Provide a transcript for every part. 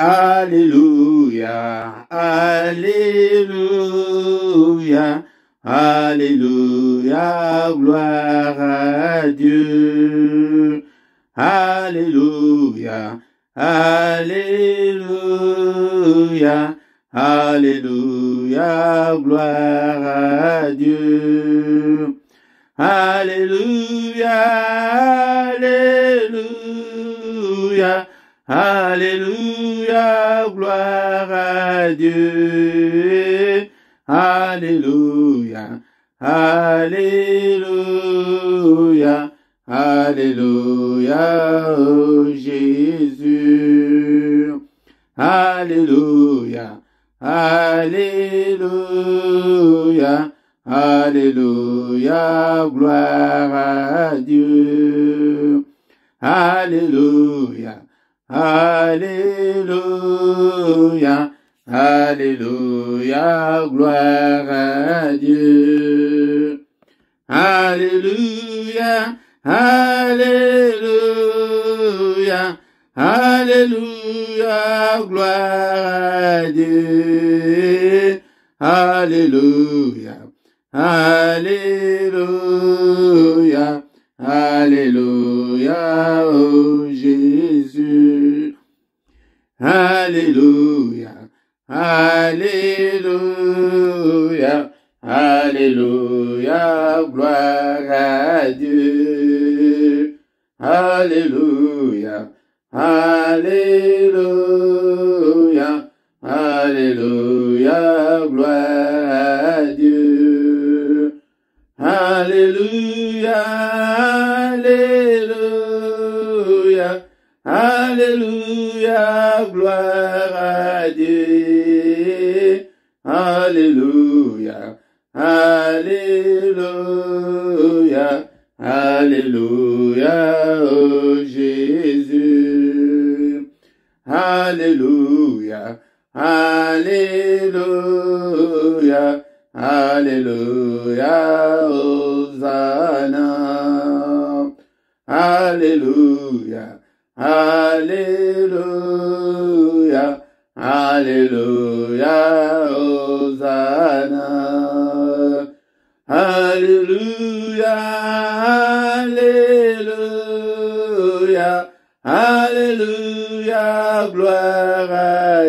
Alléluia, Alléluia, Alléluia, gloire à Dieu. Alléluia, Alléluia, Alléluia, gloire à Dieu. Alléluia, Alléluia, Alléluia, gloire à Dieu. Alléluia, Alléluia, Alléluia, oh Jésus. Alléluia, Alléluia, Alléluia, gloire à Dieu. Alléluia, Alléluia, Alléluia, gloire à Dieu. Alléluia, Alléluia, Alléluia, gloire à Dieu. Alléluia, Alléluia, Alléluia, oh Jésus. Alléluia, Alléluia, Alléluia, gloire à Dieu. Alléluia, Alléluia, Alléluia, gloire à Dieu. Alléluia, Alléluia, Alléluia, gloire à Dieu. Alléluia, Alléluia, Alléluia, oh Jésus. Alléluia, Alléluia, Alléluia, Hosanna. Alléluia, Alléluia, Alléluia, Hosanna. Alléluia, Alléluia, Alléluia, gloire à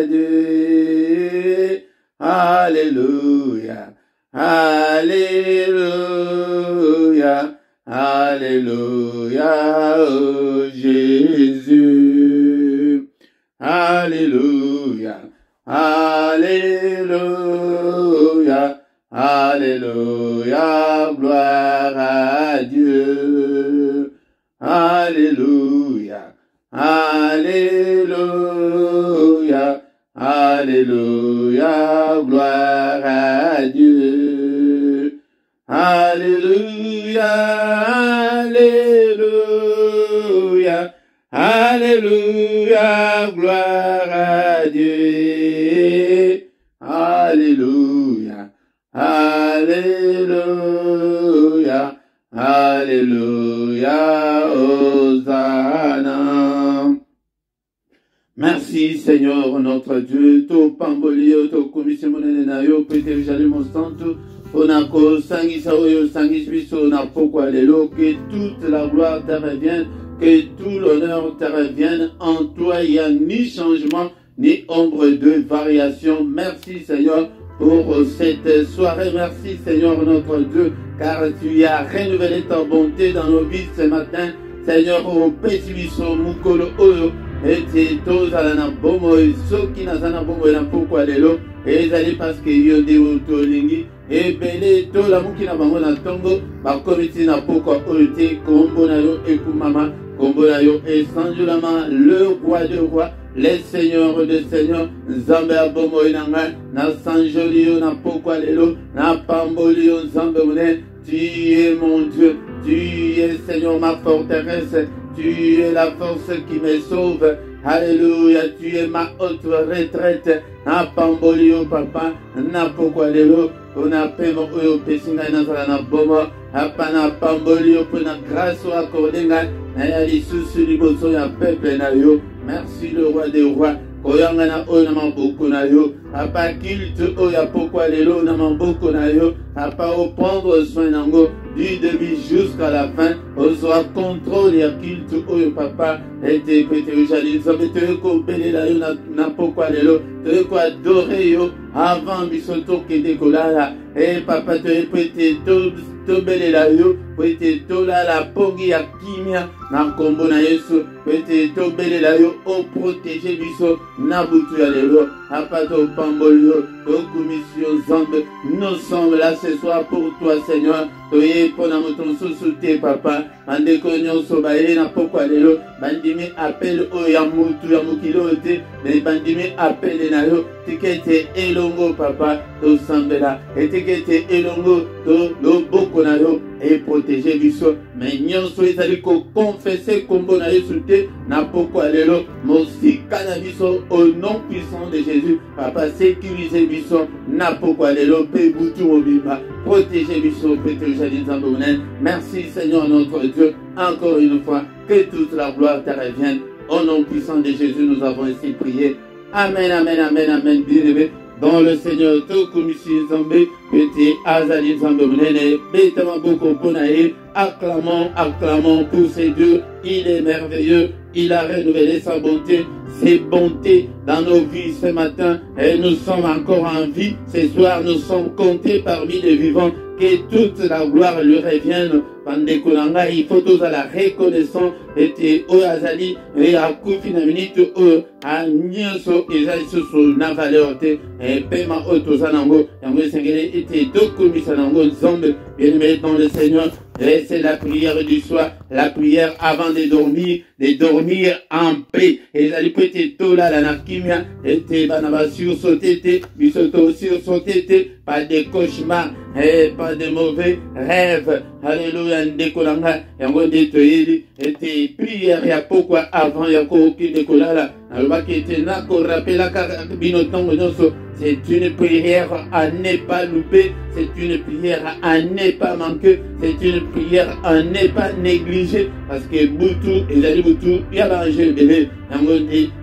Dieu. Alléluia, Alléluia, Alléluia, oh Jésus. Alléluia, Alléluia, Alléluia, gloire à Dieu. Alléluia, Alléluia, Alléluia, gloire à Dieu. Alléluia, Alléluia, Alléluia, gloire à Dieu. Alléluia, Alléluia, Alléluia, Hosanna. Merci Seigneur notre Dieu, to pambolio, to commission monene na yo, pete vijali mon santo, onako sangisa oyo sangis biso na pokwa lelo, que toute la gloire te revienne, que tout l'honneur te revienne, en toi il n'y a ni changement, ni ombre de variation. Merci Seigneur pour cette soirée, merci Seigneur notre Dieu, car tu as renouvelé ta bonté dans nos vies ce matin, Seigneur, au petit biso, mukolo oyo, ete tozala na bomoi soki nazana bomoi na pokwa lelo ezali paske yo nde tolingi ebele tolamuki na bango na ntongo bakomiti na pokwa oyo te kombo na yo ekumama kombo na yo esanjolama le roi de roi le seigneur de seigneur nzambe ya bomoi na ngai na sanjoli yo na pokwa lelo na pamboli yo nzambe mone. Tu es mon Dieu, tu es Seigneur ma forteresse, tu es la force qui me sauve. Alléluia, tu es ma haute retraite. Na pambolio papa, na pokwa lelo, ona pemo oyo pesinga na sala na bomo, apana pambolio pona grâce accordée na ya lisusu liboso ya peuple na yo. Merci le roi des rois. koyangana oyo na maboko na yo. Papa, culte oyo ya pokwa lelo na maboko na yo. Papa, au prendre soin nango du début jusqu'à la fin. Au soit contrôle ya culte oyo papa. Ete pete jali nzambe te ko belela yo na pokwa lelo. Te ko adorer yo avant bisoto kende kolala. Eh papa te pete to belela yo. Pete to la pongi ya kimia na kombo na Yesu. Pete to belela yo o protéger biso na butu ya lelo. Papa to pambolio to commission zambe. Nous sommes là ce soir pour toi Seigneur. Toye pona moton susute papa. Mande konyo so baye na pokwa lelo. Bandimi appel o ya mutu ya mukilo te. Mais bandimi appel na yo. Tikete elongo papa to sambela. Etikete elongo to loboko na yo. Et protéger biso. Mais nyonso ezali ko confesser kombo na Yesu te na pokwa lelo. Mosika na biso au nom puissant de Jésus. Papa sécuriser biso na pokwa lelo pe butu mobimba. Protéger biso pété jali nzambe. Merci Seigneur notre Dieu. Encore une fois, que toute la gloire te revienne. Au nom puissant de Jésus, nous avons ainsi prié. Amen, amen, amen, amen. Bien-aimé, dans le Seigneur, tout comme ici, Zambé, petit Azali Zambé, Betama Boko Ponaï, acclamons, acclamons pour ces dieux. Il est merveilleux. Il a renouvelé sa bonté, ses bontés dans nos vies ce matin. Et nous sommes encore en vie. Ce soir, nous sommes comptés parmi les vivants. Que toute la gloire lui revienne. Pandekolanga, il faut tous à la reconnaissance. Et Oazali, et à Koufina minute, à Nyoso, et Zaïsou, Navaleote, et Pema Otozanango, Yango Sengele, et Dokumisanango, Zombe, bien-aimé dans le Seigneur. Et c'est la prière du soir, la prière avant de dormir en paix. Et la liberté tola la nakimia, et banaba sursauté, bisoto sursauté, pas de cauchemars, et pas de mauvais rêves. Alléluia, ndekolanga, yango ndetoyeli, et prière ya pourquoi avant ya koki dekolala, alobaki ete nako rappela binotongo nyonso. C'est une prière à ne pas louper, c'est une prière à ne pas manquer, c'est une prière à ne pas négliger, parce que Boutou, Ezali Boutou, il y a l'ange bébé,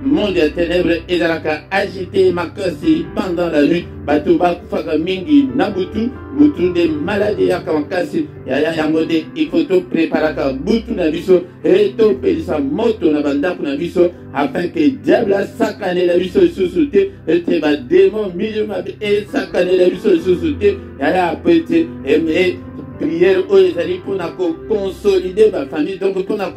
monde des ténèbres, Ezalaka agité makasi pendant la nuit, Batouba Faka Mingi, Naboutou, Boutou des maladies Yakamakasi, Yaya Yamode, il faut tout préparer à Boutou Nabiso, et tout pays sa moto Nabanda Nabiso, afin que diable a saccané la vie sous-souté, et te va démon, milieu et saccané la vie sous-souté, yaya apete, et prière aux amis pour consolider ma famille, donc pour ma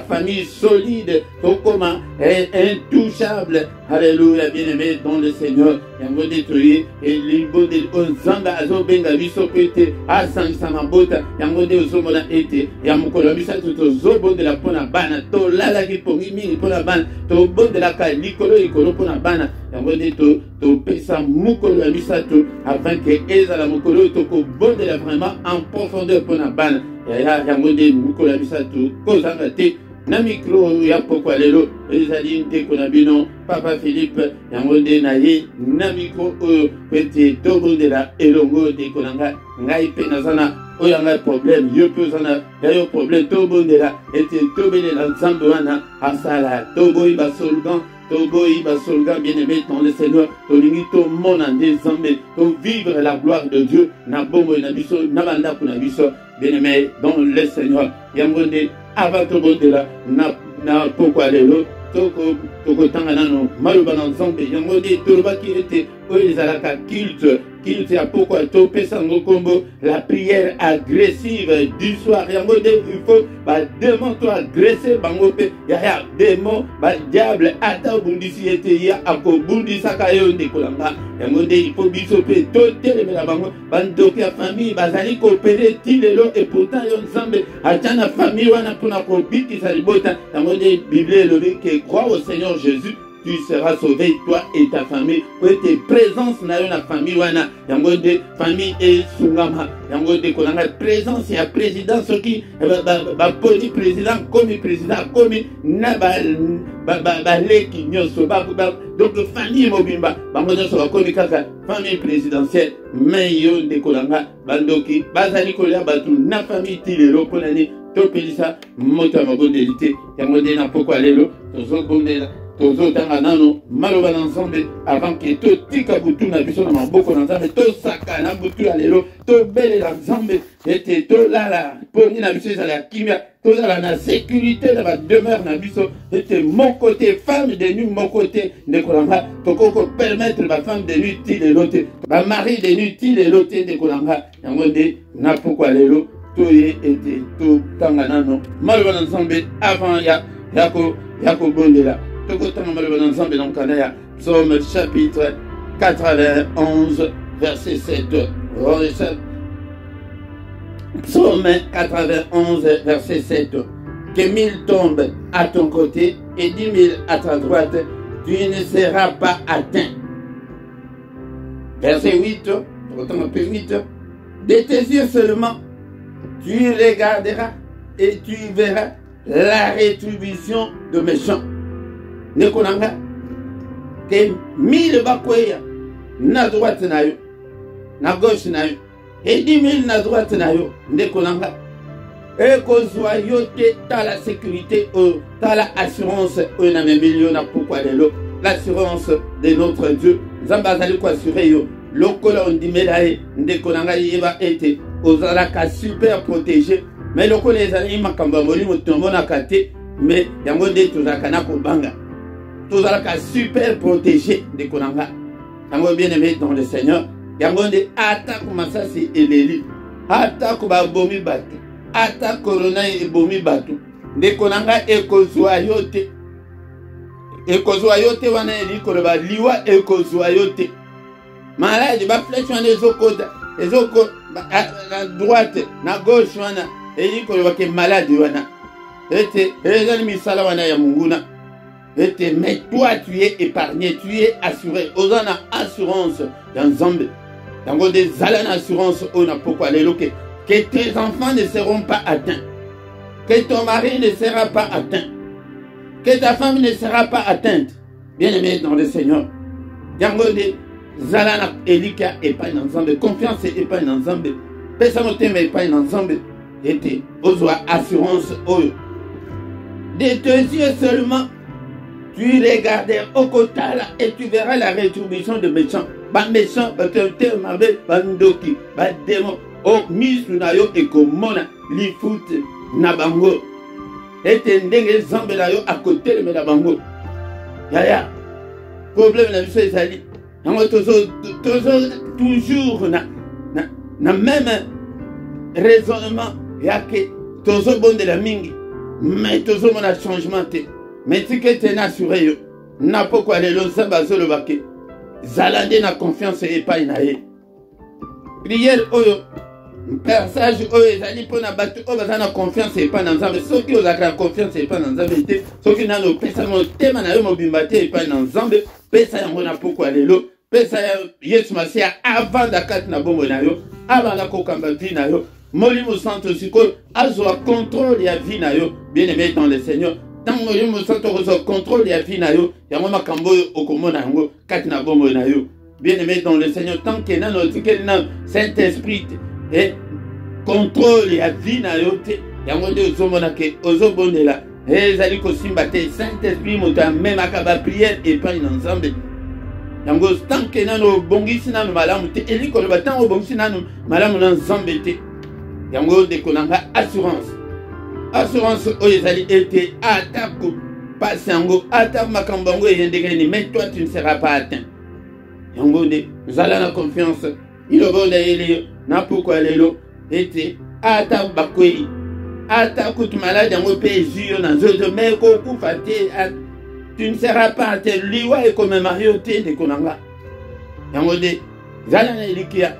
famille solide, pour comment intouchable. Alléluia, bien-aimé dans le Seigneur. Yango détruire et libo de Onzamba azo benga biso pete asangi samabota yango de ozomona ete ya mukolo bisa to zobo de la pona bana to lala ki pongi mingi pona bana to bon de la ka likolo ikolo pona bana yango de to pesa mukolo ya bisa to afin que ezala mukolo to ko bon de la vraiment en profondeur pona bana ya yango de mukolo ya bisa to kozanga te na micro ya pokwa lelo ezali ndeko na bino Papa Philippe yango nde na ye na micro oyo pete tobondela elongo ndeko na ngai pe nazana oyo ngai problème yo pe ozana yo problème tobondela ete tobelela nzambe wana asala toboyi basolgan bien-aimé dans le Seigneur, tolingi to mona nzambe, to vivre la gloire de Dieu na bombo na biso na banda kuna biso bien-aimé dans le Seigneur yangonde avant to bondela na pokwa lelo toko tanga nano maluba na nzambe yangonde tolobaki ete oyo ezalaka culte ya pourquoi to pesa ngokombo la prière agressive du soir yangonde il faut ba démon to agresser bango pe ya démon ba diable ata bundisi ete ya akobundisa ka yo ndekolanga yangonde il faut biso pe to telemela bango bandoki ya famille bazali coopérer tilelo et pourtant yo nzambe atana famille wana pona ko bikisa libota yangonde bible elobi que crois au Seigneur Jésus, tu seras sauvé, toi et ta famille. Pour tes présences na la famille wana, yango de famille et sungama, yango de kolanga présence ya président soki ba poli président comme na ba leki nyoso ba donc famille mobimba bango nyoso ba komi kaka famille présidentielle mais yo de kolanga bandoki bazali kolia batu na famille tilelo ponani to pelisa moto mabondelité yango de na pokwa lelo tozo bondela tozo tanga nano maloba na nzambe avant que to tika butu na biso na maboko na nzambe to saka na butu ya lelo to belela nzambe ete to lala poni na biso ezala kimia to zala na sécurité na ba demeure na biso ete mon côté femme de nuit mon côté de kolanga to ko permettre ba femme de nuit ti lelo te ba mari de nuit ti lelo te de kolanga yango de na pourquoi lelo to ye ete to tanga nano maloba na nzambe avant yako bondela. Psaume chapitre 91, verset 7. Psaume 91, verset 7. Que 1000 tombent à ton côté et 10 000 à ta droite, tu ne seras pas atteint. Verset 8. De tes yeux seulement, tu regarderas et tu verras la rétribution de méchants. Nekonanga que 1000 bakweya na droite na yo na gauche na yo et 10 000 na droite na yo nekonanga et kozwa yo te ta la sécurité ta la assurance na million na pourquoi lelo l'assurance de notre Dieu nzamba azali ko assurer yo lokola ondimela ye ndekonanga yeba ete ozalaka super protégé mais lokola ezali makambo molimo tombona kate mais yango nde tozalaka na kobanga tous allons super protégés de Konanga. Yango bien aimé dans le Seigneur. Yango de attaque comme ça c'est Eléli. Attaque ba bomi batu. Attaque corona et bomi batu. De Konanga ekozoyote. Ekozoyote wana eli koloba liwa ekozoyote. Malade ba flèche wana ezokoda. Ezoko à droite, na gauche wana eli koloba ke malade wana. Ete ezali misala wana ya munguna. Mais toi tu es épargné, tu es assuré. Ozana assurance dans Zambie. Dans des alans assurance on a pourquoi les loquets. Que tes enfants ne seront pas atteints. Que ton mari ne sera pas atteint. Que ta femme ne sera pas atteinte. Bien aimé dans le Seigneur. Dans des alans élika et pas dans Zambie. Confiance et pas dans Zambie. Pesamote mais pas dans Zambie. Et tes assurance oyo. De tes yeux seulement. Tu regardes au côté et tu verras la rétribution de méchants. Ba méchants, ba te mabe, ba ndoki, ba démon. O misu na yo ekomona li foot na bango. Ete ndenge zambe na yo à côté de na bango. Ya. Problème na biso ezali. Yango toujours na même raisonnement yake tozo bon de la mingi. Mais tozo mona changement te. Mais si que tu es assuré, n'a pas quoi les lois le baquet. Zalande na confiance et pas inaé. Prière oyo. Persage oyo ezali pour na batu oyo bazana confiance et pas dans Nzambe. Ceux qui ont la confiance et pas dans Nzambe. Ceux qui n'ont pas mon thème na yo mobimbate et pas dans Nzambe. Pesa yango na pourquoi les lois. Pesa Yesu Masia avant d'akat na bombo na yo. Avant la kokamba vie na yo. Molimo santo siko azwa contrôle ya vie na yo. Bien aimé dans le Seigneur. Tant que je me sens contrôle de la vie, il y a un makambo au commun, katina bombo na yo. Bien aimé dans le Seigneur, tant que notre Saint-Esprit et contrôle la vie na yo, il y a un monde au monake, aux obonela, et zali ko simbate, Saint-Esprit mota même akaba prière et pas ensemble. Yango tant que nano bongisi nano malamu te, eli ko ba tant o bongisi nano malamu na ensemble te. Yango de konanga assurance. Assurance oyezali ete attaque pasango attaque makambango yendegeni mais toi tu ne seras pas atteint. Yango de zala na confiance il obonde ele na pourquoi lelo ete attaque bakwei attaque tout malade yango peju na zozo mais ko kufate tu ne seras pas atteint liwa e comme Mario te de konanga. Yango de zala na elikia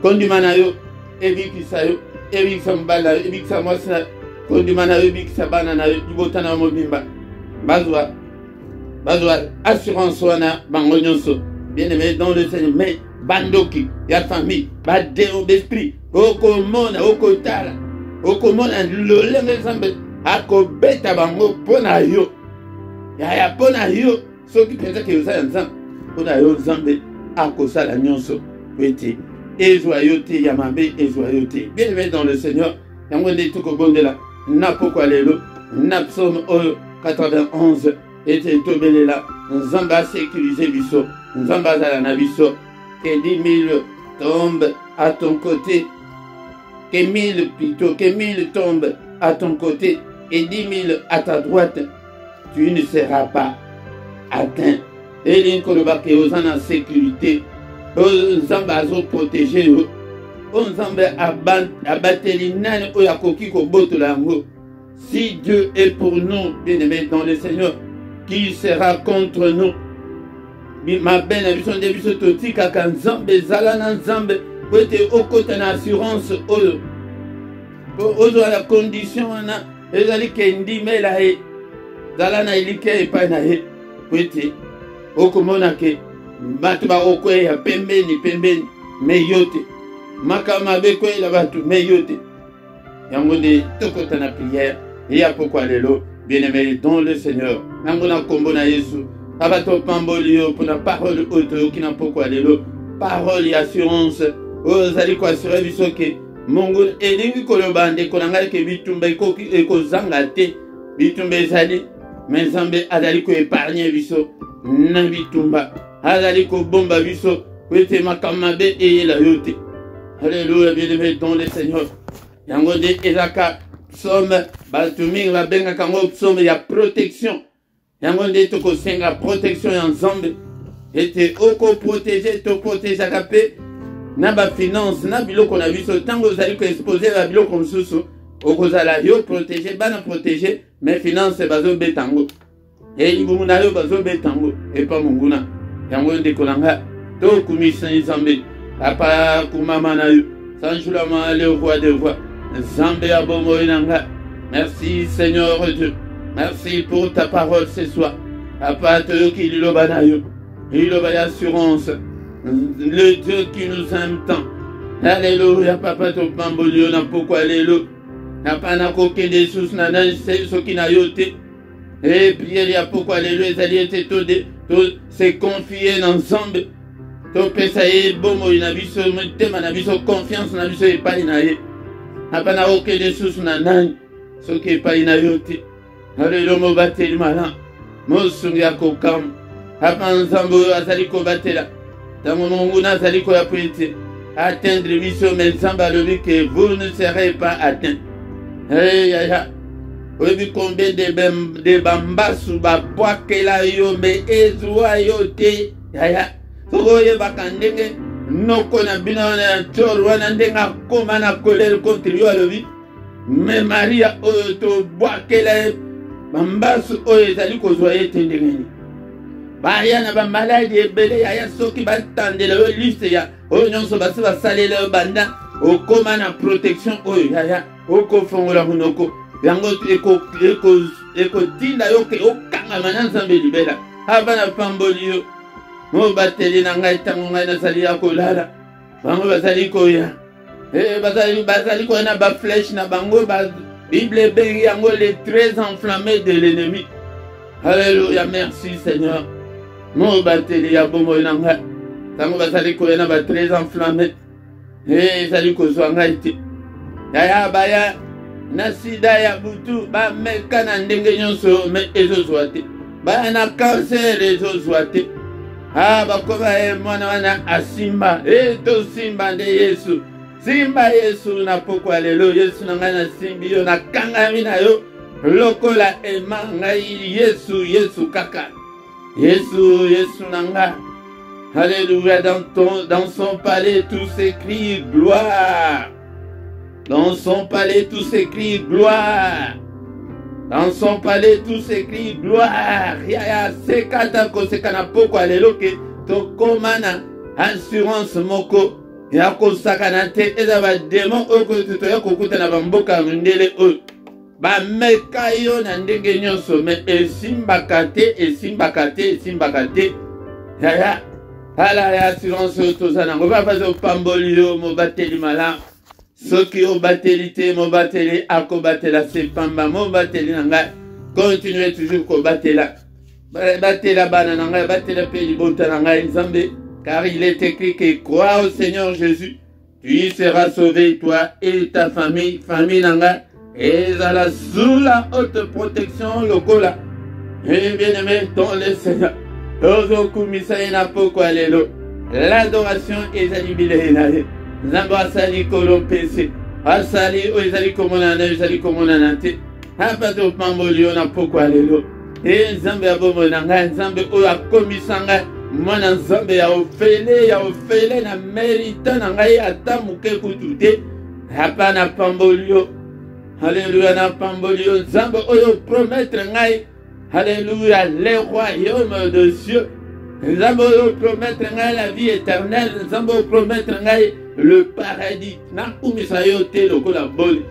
kondimana yo ebikisayo Eric Sambala, Eric Samosa, Kondimana, Eric Sabana, Dubotana Mobimba, Bazwa, assurance wana, Bangonyonso, bien aimé dans le Seigneur, mais Bandoki, ya famille, Badéo d'esprit, Okomona, Okotala, Okomona, le Zambe, Akobeta Bango, Pona yo, ya Pona yo, ceux qui pensaient que vous avez un Zambe, Pona yo Zambe, Akosala Nyonso, Weti. Et joyauté, Yamabe et joyauté. Bien aimé dans le Seigneur, Yamwende Tukobondela, n'a pourquoi les lots, n'a psaume 91, ete tobelela nzambe asécuriser biso nzambe azala na biso que 10 000 tombent à ton côté que 1000 plutôt que 1000 tombent à ton côté et 10 000 à ta droite tu ne seras pas atteint. Et l'inkoloba ke ozana sécurité nzambe azo protéger yo nzambe abateli nani oyo akoki kobotola yango. Si Dieu est pour nous, bien-aimés dans le Seigneur, qui sera contre nous? Ma belle vision de biso totika ka nzambe zala na nzambe po ete okota na assurance oyo ozo la condition na ezali ke ndimela ye zala na ilike epai na ye po ete okomona ke bato bakokwea pembeni me yo te makama bekwela bato me yo te yango nde tokota na prière ya pokwa lelo bien-aimé dans le Seigneur nango na kombo na Yesu abato pambolio pour la parole auto qui n'a pokwa lelo parole ya assurance ozali ko assurer biso ke mongo elingi koloba nde konanga ke bitumba ekozanga te bitumba ezali mais nzambe azali ko épargner biso na bitumba azali ko bomba biso wete makamabe eyela yote. Alléluia, bien-aimé dans le Seigneur yango nde ezaka psaume batuming babenga kango psaume ya protection yango nde tokosenga protection ya nzambe ete okoprotege toprotegeaka mpe na bafinance na biloko na biso ntango ozali koexpose ba biloko mosusu okozala yo protege bana protege mais finance bazobeta yango libumu na yo bazobeta yango epa monguna yango ndeko na nga tokumisa nzambe apa kumama na yo sanjulama le roi des rois nzambe ya bomoi na nga. Merci Seigneur Dieu, merci pour ta parole ce soir. Papa toyoki liloba na yo liloba ya assurance le Dieu qui nous aime tant. Alléluia papa topambolio na pokwa lelo na pana kokende sus na soki na yo te et prière ya pokwa lelo ezali ete to se confier na nzambe topesa ye bomoi na biso motema na biso confiance na biso epai na ye apana kokende sus na nani soki epai na yo te. Alelo mobateli mala mosungi ya kokama apa nzambe oyo azali kobatela ntango monguna azali koya po ete atteindre biso mais nzambe alobi ke vous ne serez pas atteint. Yaya oyebi combien de bambasu babwakela yo me ezwa yo te yaya soko oyebaka ndenge noko na bino na tor wana ndenge akoma na kolere contre yo alobi me Maria oyo tobwakela bambasu oyo ezali kozwa ye te ndenge nini baya na bamaladi ebele yaya soki batandela yo liste ya oyo nyonso basi basalela yo banda okoma na protection oyo yaya okofongola monoko yango ekotinda yo ke okangama na nzambe libela ava na pamboli yo mobateli na ngai ntango ngai nazali ya kolala bango bazali koya bazali koya na baflèche na bango Bible ebengi yango les traits enflammés de l'ennemi. Alléluia, merci Seigneur. Mobateli ya bomoi na ngai ntango bazali koya na batraits enflammés ezali kozwa ngai te yaya baya na sida ya butu bameka na ndenge nyonso me ezozwa te baya na cancer ezozwa te bakoma mwana wana asimba tosimba nde Yesu simba Yesu na pokwa lelo Yesu na ngai na simbi yo na kangami na yo lokola ema ngai Yesu kaka Yesu na ngai. Alléluia, dans son palais tout s'écrit gloire. Dans son palais tout s'écrit gloire. Dans son palais tout s'écrit gloire. Yaya sekata kosekana pokwa lelo ke tokomana assurance moko ya kosakana te eza ba démon oko toya kokuta na bamboka ndele oyo bameka yo na ndenge nyonso me esimbaka te yaya ala ya assurance toza nango bapazi opamboli yo mobateli malamu soki obateli te mobateli akobatela sepamba mobateli na ngai continue toujours kobatela batela bana na ngai batela mpe libota na ngai nzambe car il est écrit que crois au Seigneur Jésus tu y seras sauvé toi et ta famille na ngai ezala sous la haute protection lokola Et bien-aimé dans le Seigneur. Ozo kumisa ina poko alelo. L'adoration ezali bilei na ye. Nzambe asali kolompese. Asali o ezali komona na ezali komona na te. Hapa to pambolio na poko alelo. E nzambe abomo na ngai nzambe o akomisa ngai mwana nzambe ya ofele na merita na ngai ata muke kutu te. Hapa na pambolio. Alléluia na pambolio nzambe oyo promettre ngai. Alléluia le royaume de Dieu. Nzambe oyo promettre ngai la vie éternelle. Nzambe oyo promettre ngai le paradis. Na kumisa yo te lokola boli.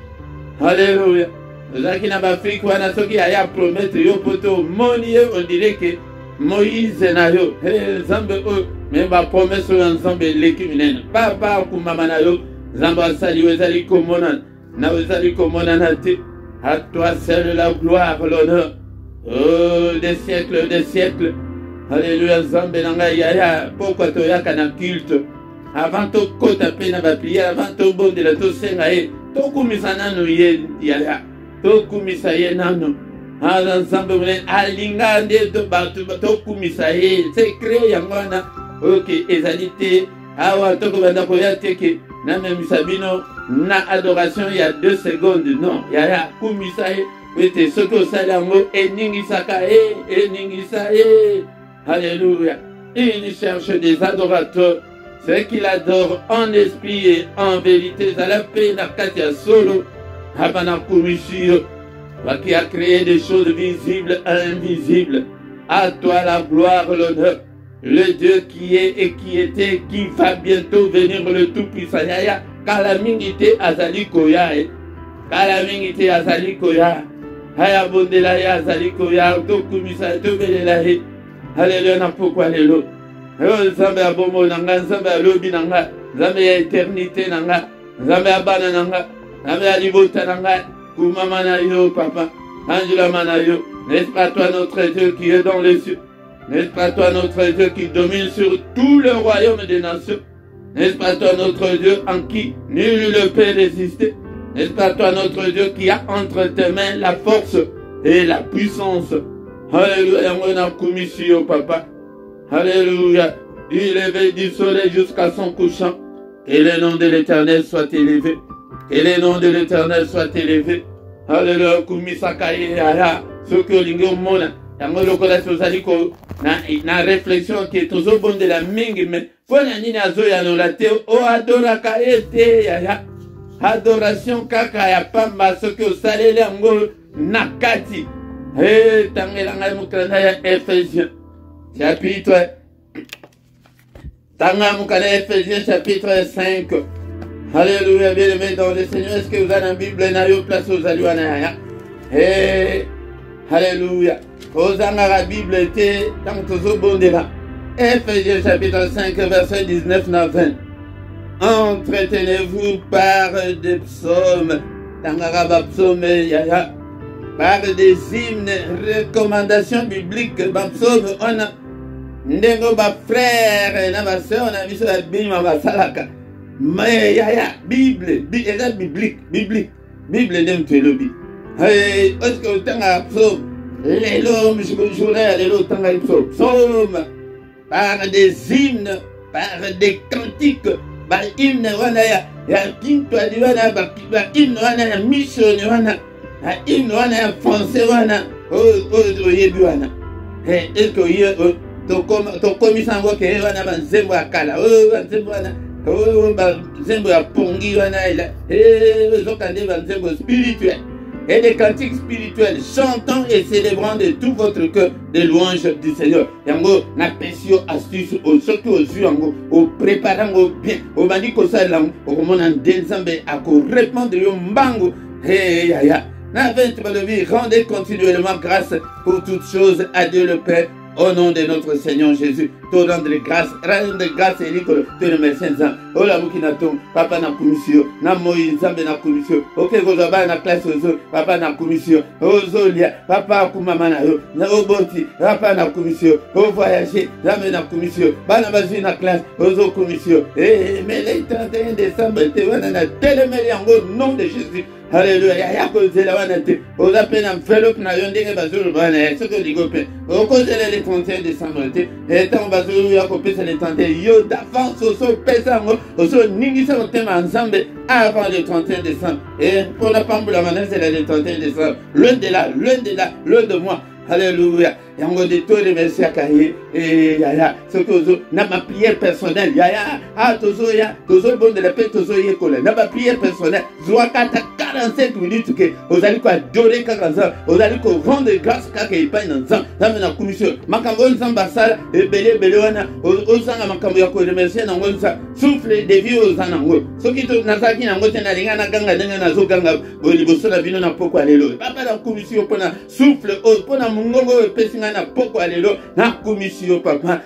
Alléluia. Ozaki na bafrika wana soki aya promettre yo poto moni ye on dirait que Moïse na yo. Nzambe oyo me ba promesse oyo nzambe leki minene. Papa kumama na yo. Nzambe asali yo ezali komona. Na ezali komona na te. À toi seul la gloire, l'honneur. Oh, des siècles. Alléluia, Nzambe nanga yaya, pourquoi tu yaka na culte? Avant to kota pe na ba prière, avant to bondela to senga e, to kumisa nanu ye yaya, to kumisa ye nanu. Ala Nzambe mwen alinga nde to batu to kumisa ye, c'est créé yangwana. OK, ezalité, awa to ko banda ko ya teke, na même sabino na adoration il y a 2 secondes, non, yaya kumisa ye. Wete soko salango eningisa e. Alléluia. Il cherche des adorateurs, ceux qui l'adorent en esprit et en vérité. Zalape na katia solo, habana kumishio, qui a créé des choses visibles et invisibles. À toi la gloire, l'honneur. Le Dieu qui est et qui était, qui va bientôt venir, le Tout-Puissant. Yaya, kalamingite azali koya. Kalamingite azali koya. Haya bondela ya zaliko ya to kumisa to belela he. Alléluia na pourquoi lelo. Yo nzambe abomo nanga nzambe alobi nanga, nzambe ya éternité nanga, nzambe ya bana nanga, nzambe ya libota nanga, kumama na yo papa, anjula mana yo. N'est-ce pas toi notre Dieu qui est dans les cieux? N'est-ce pas toi notre Dieu qui domine sur tout le royaume des nations? N'est-ce pas toi notre Dieu en qui nul ne peut résister? N'est-ce pas toi notre Dieu qui a entre tes mains la force et la puissance? Alléluia, on a commission papa. Alléluia, du lever du soleil jusqu'à son couchant. Que le nom de l'Éternel soit élevé. Que le nom de l'Éternel soit élevé. Alléluia, kumisa kaye aya. Ce que l'ingo mona. Yango lokola tozali ko na réflexion qui est toujours bonne de la mingi mais pona nini azoya no la te o adora kaete yaya. Adoration kaka ya pamba soki osaleli yango nakati. Tangela ngai mokanda ya Ephésiens chapitre tanga mokanda ya Ephésiens chapitre 5. Alléluia, bien-aimé dans le Seigneur. Est-ce que vous avez une Bible na yo place aux aluana ya? Alléluia. Ozanga la Bible était dans tozo bondela. Ephésiens chapitre 5 verset 19 à 20. Entretenez-vous par des psaumes, par des hymnes, recommandations bibliques, psaumes, on a ndengo ba frère, na ba sœur, on a vu sur la Bible, ma salaka. Mais Bible, biblique, Bible n'aime que le Bible. Est-ce que tu as un psaume? Les hommes, je voudrais aller au temps d'un psaume, par des hymnes, par des cantiques. Ba hymne wana ya pinto adi wana ba hymne wana ya mission wana ya hymne wana ya français wana o yebi wana est-ce que hier to komisa ngo ke wana ba nzembo akala ba nzembo wana ba nzembo ya pongi wana ila zokande ba nzembo spirituel et des cantiques spirituels, chantant et célébrant de tout votre cœur des louanges du Seigneur. Yango na pesio astuce au surtout aux yeux yango au préparant au bien au bandi ko salam au mona nzambe ako répandre yo mbango ya na vente balobi rendez continuellement grâce pour toutes choses à Dieu le Père. Au nom de notre Seigneur Jésus, tout rendre grâce et l'icône, te remercie ensemble. Oh la mukinaton, papa na commission, na Moïse, zambe na commission. Ok, vous avez na classe ozo, papa na commission. Ozolia, papa kumama na yo, na oboti, papa na commission. Au voyager, zambe na commission. Bana bazi na classe, ozo commission. Mais le 31 décembre, te wana na télémé yango, nom de Jésus. Alléluia. Yaya kozela wana te. Oza pe na enveloppe na yo ndenge bazolo bana. Soko ligo pe. Okozela le 31 décembre te. Et tant bazolo ya kopesa le 31 yo d'avance oso pesa ngo oso ningisa motema ensemble avant le 31 décembre. Et pour la pambula maintenant c'est le 31 décembre. Loin de moi. Alléluia. Yango de toi remercie à Kaye et yaya ce que na ma prière personnelle yaya tozo bon de la paix tozo yekola na ma prière personnelle zoa kata 45 minutes que vous allez quoi adorer kakanza vous allez ko rendre grâce kaka ipai na nzam na commission makambo nzamba sala ebele wana ozanga makambo ya ko remercier na ngonza souffle de vie ozana ngo soki to nazaki na ngote na linga na ganga ndenge na zo ganga boliboso na bino na poko lelo papa na commission pona souffle pona mungongo epesi na poko alelo na commission papa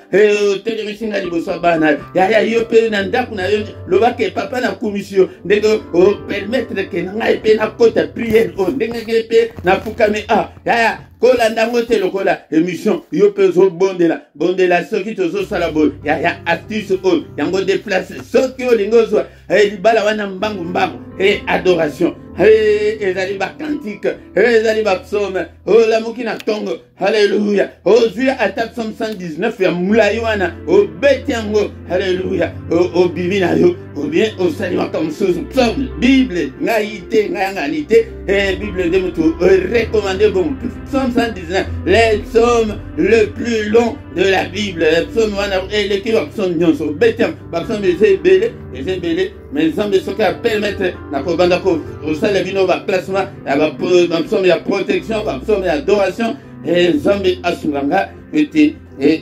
telemisinga liboso bana ya yo pe na ndaku na yo lobake papa na commission ndenge o permettre que ngai pe na kota prière o ndenge ke pe na fukame ya kola ndango te lokola émission yo pe zo bondela soki tozo sala bo ya astuce o yango déplacer soki o lingozo libala wana mbangu adoration ezali ba cantique ezali ba psaume la mokina tongo alléluia ozuya ata psaume 119 ya mulayi wana obeti yango alléluia obimina yo ou bien osali comme chose psaume bible ngaite ngangalité bible de mutu recommandé bon psaume 119 les psaumes le plus long de la bible psaume wana eleki ba psaume nyonso obeti ba psaume ezebele mais nzambe soki apermettre na kobanda ko osala bino ba placement ya ba psaume ya protection ba psaume ya adoration nzambe asunganga ete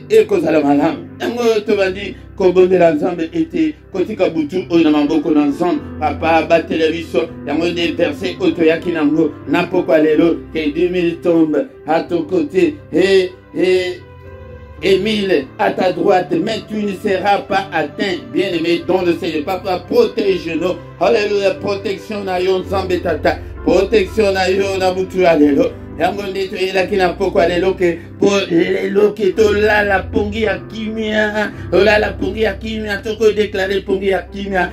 ekozala malamu yango tobandi kobondela nzambe ete kotika butu oyo na maboko na nzambe papa batela biso yango nde verset oyo toyaki nango na pokwa lelo ke 2000 tombe à ton côté Émile à ta droite, mais tu ne seras pas atteint, bien-aimé, dans le Seigneur. Papa, protège-nous. Alléluia, protection na yon nzambe tata. Protection na yon na butu alelo. Yango nde toyelaki na poko alelo ke po lelo ke tolala pongi ya kimia. Tolala pongi ya kimia. Toko déclarer pongi ya kimia.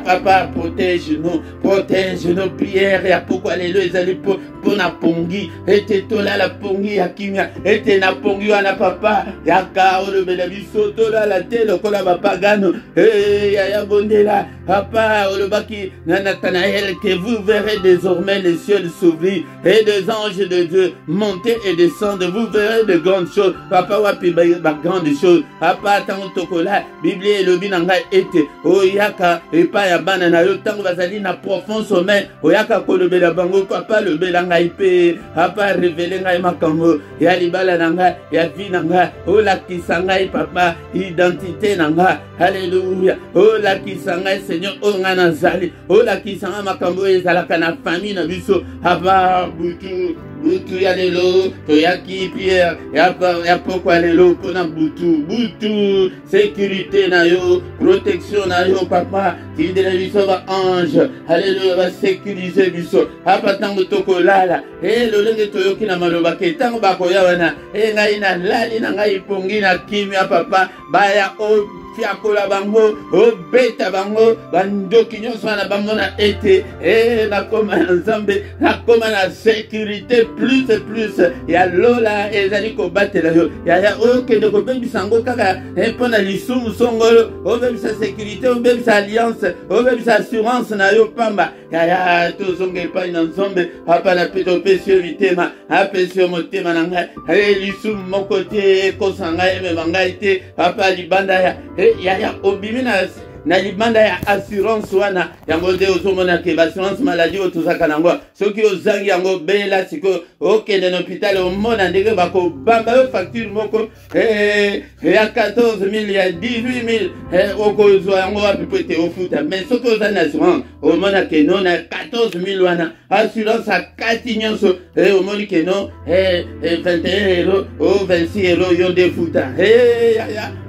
Papa, protège-nous. Protège-nous. Prière ya poko alelo ezali po na pongi. Ete tolala pongi ya kimia. Ete na pongi wana papa. Yaka olobela biso tolala te lokola bapagano. Ya bondela. Papa olobaki na Nathanaël que vous verrez désormais les cieux s'ouvrir et des anges de Dieu monter et descendre. Vous verrez de grandes choses. Papa wapi ba grandes choses. Papa tango tokola Bible elobi na ngai ete oyaka epa ya bana na yo tango bazali na profond sommeil oyaka kolobela bango papa lobela ngai pe papa révéler ngai makambo ya libala na ngai ya vie na ngai olakisa ngai papa identité na ngai alléluia olakisa ngai Seigneur onga nazali olakisa ngai makambo ezalaka na famille na biso ava butu ya lelo toyaki Pierre ya pokwa lelo pona butu sécurité na yo protection na yo papa tidela biso ba ange alléluia ba sécuriser biso apa tango tokolala lolenge toyoki na maloba ke tango bakoya wana ngai na lali na ngai pongi na kimia papa baya fiakola bango obeta bango bandoki nyonso wana bamona ete nakoma na nzambe nakoma na sécurité plus et plus ya lola ezali kobatela yo ya okende kobebisa yango kaka mpo na lisumu songolo obebisa sécurité obebisa alliance obebisa assurance na yo pamba ya tozonga epai na nzambe apa na pe topesi yo mitema apesi yo motema na ngai lisumu moko te ekosa ngai emema ngai te apa libanda ya obimi na libanda ya assurance wana yango nde ozomona ke assurance maladie oyo tozaka nango soki ozangi yango bela siko okende na hôpital omona ndenge bakobamba yo facture moko ya 14 000 ya 18 000 okozwa yango wapi po ete ofuta mais soki oza na assurance omona ke no na 14 000 wana assurance akati nyonso omoni ke no 21 € o 26 € yo nde futa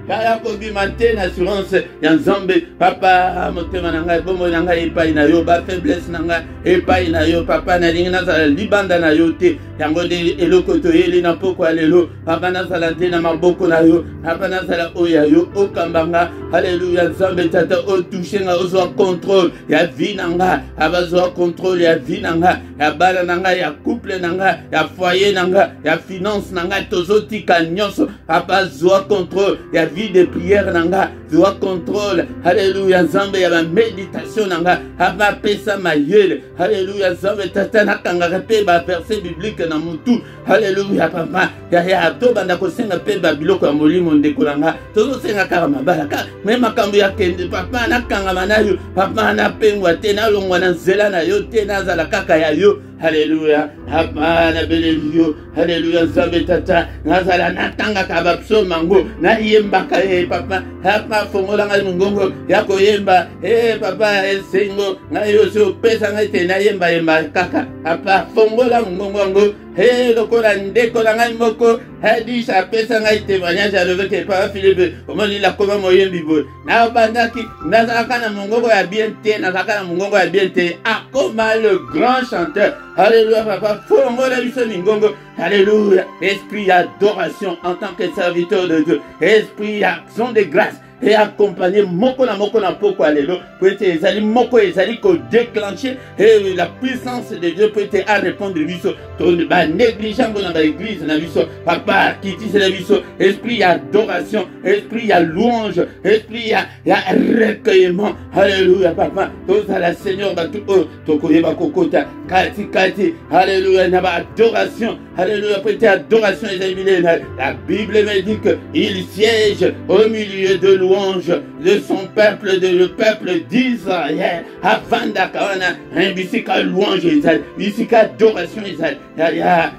kaya kobimante na assurance ya nzambe papa motema na ngai bomoi na ngai epai na yo ba faiblesse na ngai epai na yo papa nalingi nazala libanda na yo te yango nde eloko toyeli na pokwa lelo papa nazala te na maboko na yo papa nazala oyo ya yo okambanga haleluya nzambe tata otouche nga ozwa contrôle ya vie na nga abazwa contrôle ya vie na nga ya bana na nga ya couple na nga ya foyer na nga ya finance na nga tozotika nyonso papa zwa contrôle ya vie de prière na nga zwa contrôle haleluya nzambe ya méditation na nga papa pesa mayele haleluya nzambe tata nakangaka mpe baverset biblique na mutu haleluya papa ya tobanda kosenga mpe babiloko ya molimo ndeko na nga tozosenga kaka mabala me makambo ya kende papa nakangama na yo papa napengwa te nalongwa na nzela na yo te nazala kaka ya yo haleluya papa nabeleli yo haleluya nzambe tata nazala natangaka bapsaume yango nayembaka ye papa fongola ngai mongongo ya koyemba papa esengo ngai osi opesa ngai te nayembayemba kaka papa fongola mongongo yango lokola ndeko na ngai moko hadis apesa ngai témoignage alobeke papa Philippe omoni lakoma moyembi boye nabandaki nazalaka na mongongo ya bien te nazalaka na mongongo ya bien te akoma le grand chanteur alléluia papa fongola biso mingongo alléluia esprit d'adoration en tant que serviteur de Dieu esprit d'action de grâce et accompagner moko na poko alelo peut être ezali moko ezali ko déclencher et la puissance de Dieu peut être à répondre biso to ba négligent dans la église na biso papa kiti c'est la biso esprit d'adoration esprit ya louange esprit ya recueillement alléluia papa tous à la Seigneur ba tout to koyeba kokota kati alléluia na ba adoration alléluia peut être adoration ezali la Bible me dit que il siège au milieu de louange de son peuple, le peuple d'Israël. Avant d'akawana, un bisika louange Israël, bisika adoration Israël.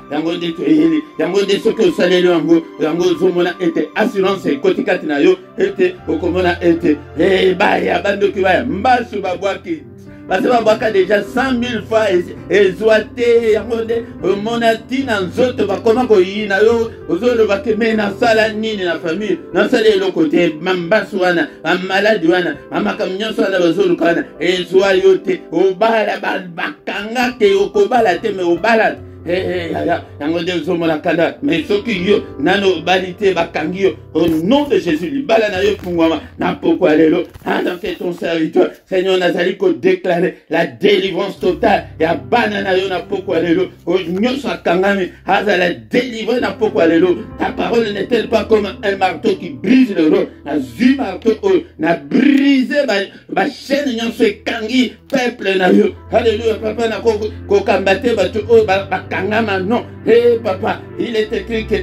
Yango de ce que ça les lango, yango zomona était assurance et kotikati na yo était okomona était. Ya bando kiba mbasu babwaki. Parce que babwaka déjà 100 000 fois ezoate yangonde monati na nzoto bakoma koyina yo ozolo bakeme na sala nini na famille na sala le côté mambasu wana maladi wana amaka nyonso na bazolo kana ezwa yote obala bakanga te okobala te me obala yango de zomona kanda mais soki yo nano balite bakangi yo au nom de Jésus libala na yo fungwama na pokwa lelo anda fait ton serviteur Seigneur nazali ko déclarer la délivrance totale ya bana na yo na pokwa lelo o nyonso akangami azala délivré na pokwa lelo ta parole n'est-elle pas comme un marteau qui brise le roc na zi marteau na briser ba chaîne nyonso ekangi peuple na yo alléluia papa na ko kambate ba to Kangama, non. Papa, il est écrit que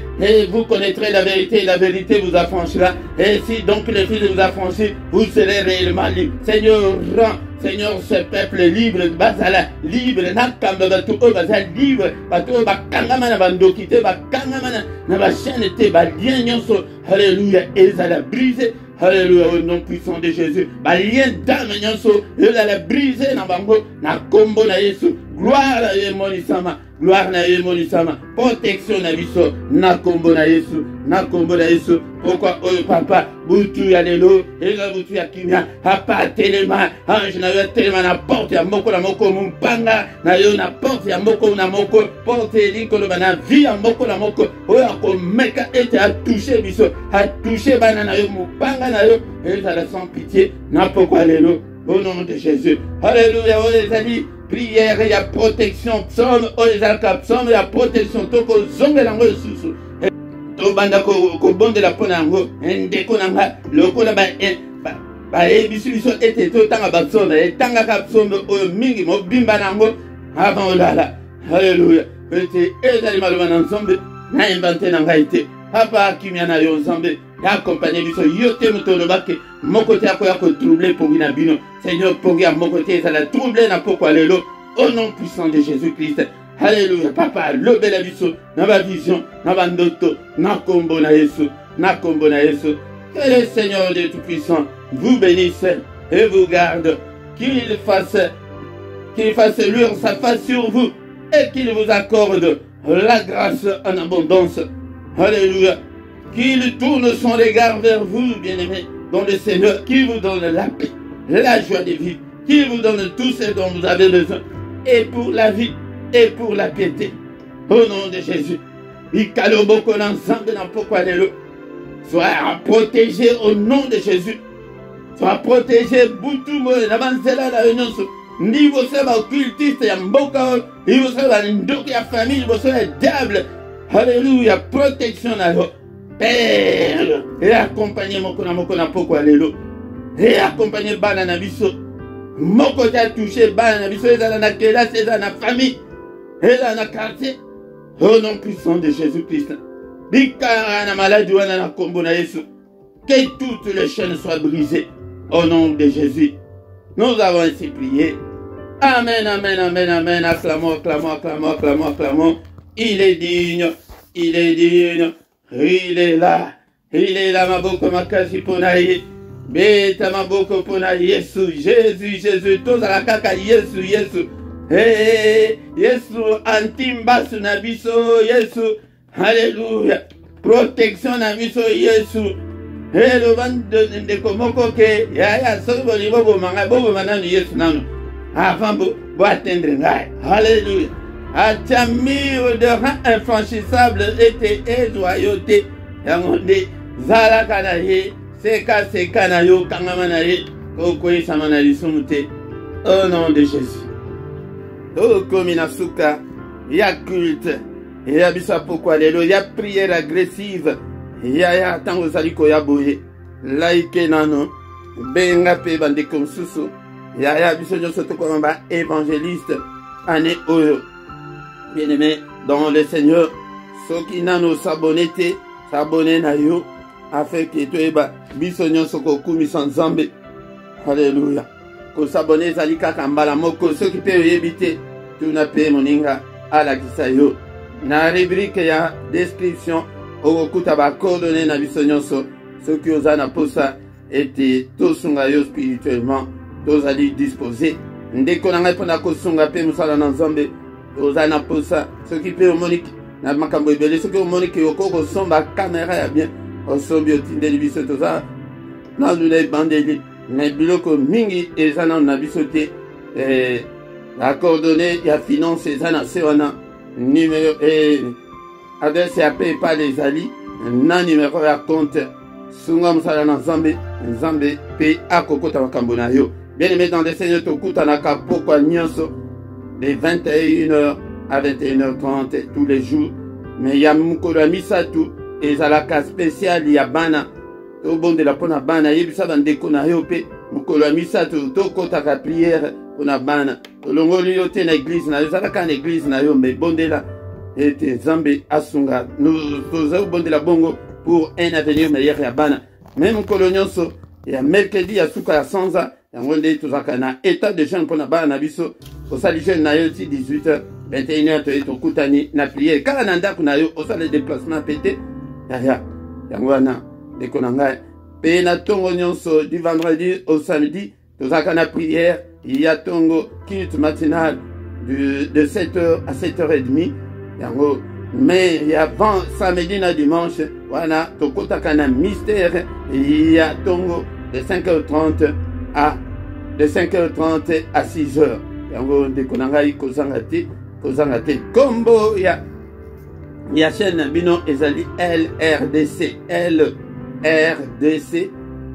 vous connaîtrez la vérité vous affranchira. Et si donc le Fils vous affranchit, vous serez réellement libre. Seigneur, rends, Seigneur, ce peuple libre, bazala, libre, nakamba, batu, bazala, libre, batu, bakangama na bandokite, bakangama na bachane te, balien nyonso, alléluia, ezala brisé. Alléluia, au nom puissant de Jésus. Balien d'âme nyonso, ezala brisé na bango, na kombo na Yesu. Gloire à Dieu, monisama. Gloire na Dieu, monisama. Protection na biso. Na kombo na Yesu. Na kombo na Yesu. Pourquoi, oh papa, butu ya lelo, eza butu ya kimia, papa telema, ange na yo telema na porte ya moko na moko, mumpanga na yo na porte ya moko na moko, porte elikolo na vie ya moko na moko, oyo akomeka ete a touché biso, a touché bana na yo, mumpanga na yo, eza la sans pitié, na pokwa lelo, au nom de Jésus. Alléluia, oh les amis. Prière, il y a protection, psaume, oh les alcapes, psaume, il y a protection, toko zonge lango susu. Tobanda ko bonde la pona ngo, ndeko nanga, lokola ba ebisi biso ete to tanga ba psaume, tanga ka psaume o mingi mo bimba nango, avant olala. Alléluia. Ete ezali maloma na nzambe, na inventer nanga ite. Papa kimia na yo nzambe, ya accompagner biso yote mutolo bake. Mon côté à quoi troubler pour Ginabino. Seigneur, pour mon côté, ça l'a troublé na pokwa lelo. Au nom puissant de Jésus-Christ. Alléluia. Papa, le bel abisso, na ma vision, na bandoto, na kombo na Yesu, na kombo na Yesu. Que le Seigneur de Tout-Puissant vous bénisse et vous garde. Qu'il fasse luire sa face sur vous et qu'il vous accorde la grâce en abondance. Alléluia. qu'il tourne son regard vers vous, bien-aimés, dans le Seigneur, qui vous donne la paix, la joie de vivre, qui vous donne tout ce dont vous avez besoin, et pour la vie, et pour la piété. Au nom de Jésus. Sois protégé au nom de Jésus. Sois protégé, Boutou, l'avancela, la réunion. Niveau sera occultiste, il y a beaucoup, il vous sera une double famille, il vous sera diable. Alléluia, protection à l'eau. Père, et accompagnez mon kona pourquoi alléluia. Et accompagnez Banana Bisso. Mon côté a touché Banana Bisso, et dans la classe, et dans la famille, et dans la quartier. Au nom puissant de Jésus-Christ. Bikara maladie ou na kombo na Yesu. Que toutes les chaînes soient brisées. Au nom de Jésus. Nous avons ainsi prié. Amen, amen, amen, amen. Acclamons, acclamons, acclamons, acclamons, acclamons. Il est digne. Il est digne. Il est là. Il est là, ma boko makasi ponaye. Beta ma boko ponaye. Yesu, Jésus, Jésus. Tous à la kaka, Yesu, Yesu. Hey, Yesu, antimbasu na biso, Yesu. Alléluia. Protection na biso, Yesu. Hey, le vent de komoko ke, ya, sobo ni bobo mananu Yesu nanu. Avant bo atteindre ngai. Alléluia. Atamir de rang infranchissable était édoyoté. Yangonde, zala kanaye, seka na yo, kangamanaye, kokoye samanaye sumute. Au nom de Jésus. Oh, comme Inasuka, il y a culte, il y a bisa pourquoi il y a prière agressive, il y a tango saliko ya boye, laïke nano, benga pe bande comme susu, il y a bisa nyo soto comme ba évangéliste, ane oyo. Bien aimé, dans le Seigneur, ceux qui nano s'abonner na yo, afin que tu eba, bisa nyo soko kumi sans zambe. Alléluia. Ko s'abonner zalika kambala moko, ceux qui peuvent éviter. Tu n'as pas moninga à la kisayo. Na rubrique ya description au kutaba coordonné na bisonyonso. Ceux qui osent na posa étaient tous sungayo spirituellement. Tous allés disposer. Ndeko na ngai pona ko sunga pe musala na nzambe. Osent na posa. Ceux qui peuvent monique na makambo ebele. Ceux qui monique yoko ko somba caméra ya bien. Osombi otindeli biso toza. Na lule bandeli. Mais biloko mingi ezana na bisote. La coordonnée, il y a finance, et ça, numéro, adresse à PayPal pas les alliés, nan numéro à compte, Sungam Salana Zambe, Zambe, P. A Kokota Wakambonayo. Bien aimé dans le Seigneur Tokuta Naka, pourquoi Nyonso, de 21h à 21h30 tous les jours. Mais il y a Mukura Misatu, et Zalaka spécial, il y a Bana, au bon de la Pona Bana, il y a ça dans des Konayope, Mukura Misatu, Tokota la prière. On a bana longoli yote na église na zalaka na église na yo mais bondela et Zambe asunga nous faisons bondela bongo pour un avenir meilleur ya bana même kolonyoso ya mercredi ya suka ya sanza ya ngonde tuzaka na état de jeune pour na bana biso osali jeune na yo 18h 21h to kutani na prière kala na ndako na yo osali déplacement pété ya ngwana ndeko na ngai pe na tongo nyonso du vendredi au samedi tuzaka na prière. Il y a tongo culte matinal de 7h à 7h30. Mais il y a samedi na dimanche, voilà, tokota kana mystère. Il y a tongo de 5h30 à 6h. Yango de konangai kozangati kombo ya chaîne bino ezali LRDC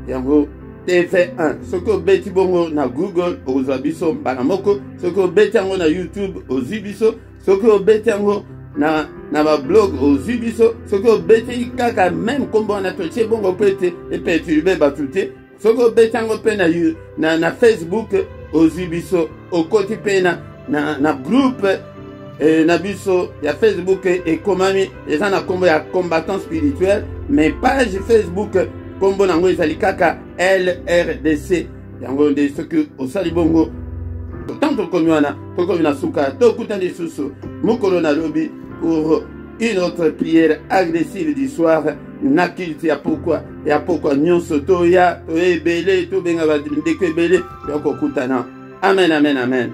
yango TV1. Ce que beti bongo na Google aux abisso banamoko, ce que beti yango na YouTube aux ibiso, ce que beti yango na ba blog aux ibiso, ce que beti kaka même kombo na toche bongo pete et perturber batute, ce que beti yango pe na Facebook aux ibiso, au côté pe na groupe na biso ya Facebook et komami les gens na kombo ya combattant spirituel, mais page Facebook kombo nango ezali kaka LRDC yango nde soki osali bongo tant tokomiwana tokomina suka tokuta lisusu mokolo na lobi pour une autre prière agressive du soir na kilti ya pourquoi nyonso toya toyebele tobenga bandeko ebele yokokutana. Amen, amen, amen.